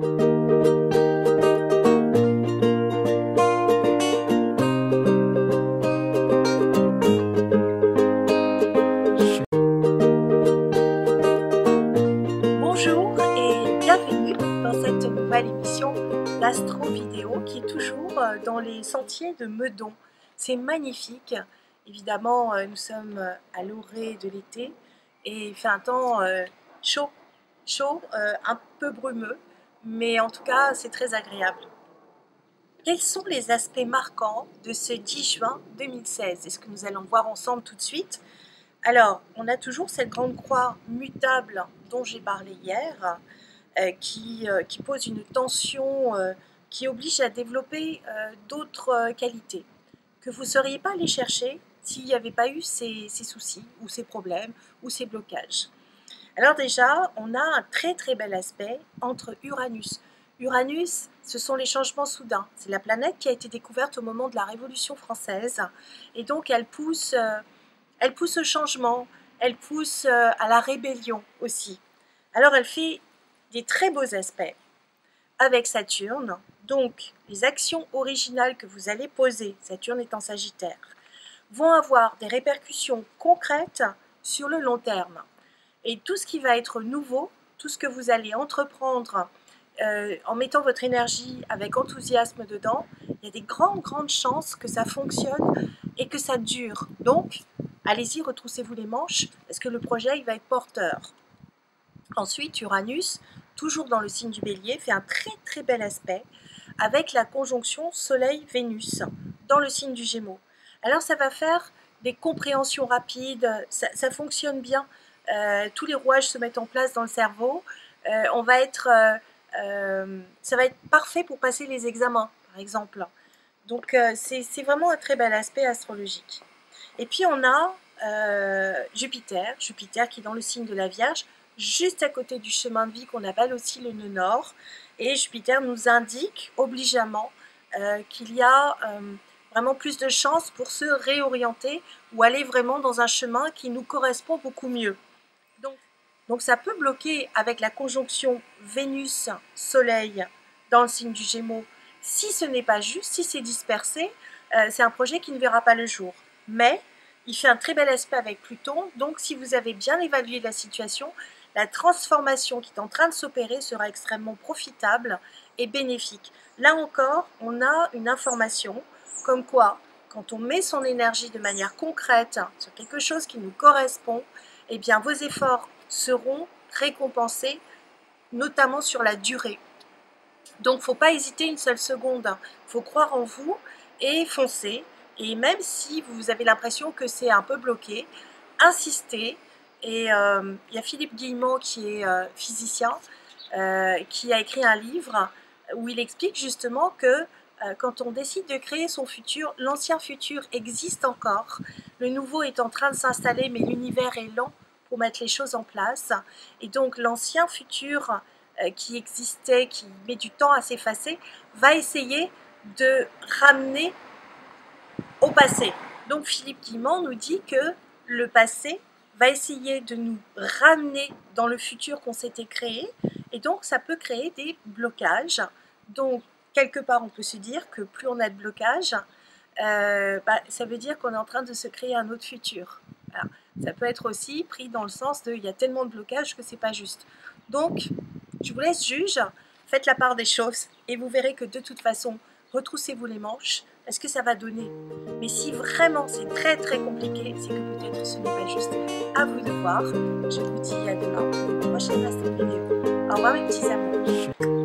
Bonjour et bienvenue dans cette nouvelle émission d'Astro Vidéo qui est toujours dans les sentiers de Meudon. C'est magnifique. Évidemment, nous sommes à l'orée de l'été et il fait un temps chaud, un peu brumeux, mais en tout cas, c'est très agréable. Quels sont les aspects marquants de ce 10 juin 2016? Est-ce que nous allons voir ensemble tout de suite? Alors, on a toujours cette grande croix mutable dont j'ai parlé hier, qui pose une tension qui oblige à développer d'autres qualités que vous ne seriez pas allé chercher s'il n'y avait pas eu ces soucis, ou ces problèmes, ou ces blocages. Alors déjà, on a un très très bel aspect entre Uranus. Uranus, ce sont les changements soudains. C'est la planète qui a été découverte au moment de la Révolution française, et donc elle pousse au changement, elle pousse à la rébellion aussi. Alors elle fait des très beaux aspects avec Saturne, donc les actions originales que vous allez poser, Saturne est en Sagittaire, vont avoir des répercussions concrètes sur le long terme. Et tout ce qui va être nouveau, tout ce que vous allez entreprendre en mettant votre énergie avec enthousiasme dedans, il y a des grandes chances que ça fonctionne et que ça dure. Donc, allez-y, retroussez-vous les manches, parce que le projet, il va être porteur. Ensuite, Uranus, toujours dans le signe du Bélier, fait un très très bel aspect avec la conjonction Soleil-Vénus dans le signe du Gémeaux. Alors, ça va faire des compréhensions rapides, ça fonctionne bien, tous les rouages se mettent en place dans le cerveau, ça va être parfait pour passer les examens, par exemple. Donc, c'est vraiment un très bel aspect astrologique. Et puis on a Jupiter qui est dans le signe de la Vierge, juste à côté du chemin de vie qu'on appelle aussi le nœud nord. Et Jupiter nous indique obligeamment qu'il y a vraiment plus de chances pour se réorienter ou aller vraiment dans un chemin qui nous correspond beaucoup mieux. Donc ça peut bloquer avec la conjonction Vénus-Soleil dans le signe du Gémeaux. Si ce n'est pas juste, si c'est dispersé, c'est un projet qui ne verra pas le jour. Mais il fait un très bel aspect avec Pluton, donc si vous avez bien évalué la situation, la transformation qui est en train de s'opérer sera extrêmement profitable et bénéfique. Là encore, on a une information comme quoi, quand on met son énergie de manière concrète sur quelque chose qui nous correspond, eh bien vos efforts seront récompensés, notamment sur la durée. Donc, il ne faut pas hésiter une seule seconde, il faut croire en vous et foncer. Et même si vous avez l'impression que c'est un peu bloqué, insistez. Et il y a Philippe Guillemot qui est physicien, qui a écrit un livre où il explique justement que quand on décide de créer son futur, l'ancien futur existe encore, le nouveau est en train de s'installer, mais l'univers est lent pour mettre les choses en place. Et donc l'ancien futur qui existait, qui met du temps à s'effacer, va essayer de ramener au passé. Donc Philippe Guillemot nous dit que le passé va essayer de nous ramener dans le futur qu'on s'était créé, et donc ça peut créer des blocages. Donc quelque part on peut se dire que plus on a de blocages, ça veut dire qu'on est en train de se créer un autre futur. Voilà. Ça peut être aussi pris dans le sens de il y a tellement de blocages que c'est pas juste. Donc, je vous laisse juge, faites la part des choses et vous verrez que de toute façon, retroussez-vous les manches. Est-ce que ça va donner? Mais si vraiment c'est très très compliqué, c'est que peut-être ce n'est pas juste. À vous de voir. Je vous dis à demain pour une prochaine vidéo. Au revoir mes petits amours.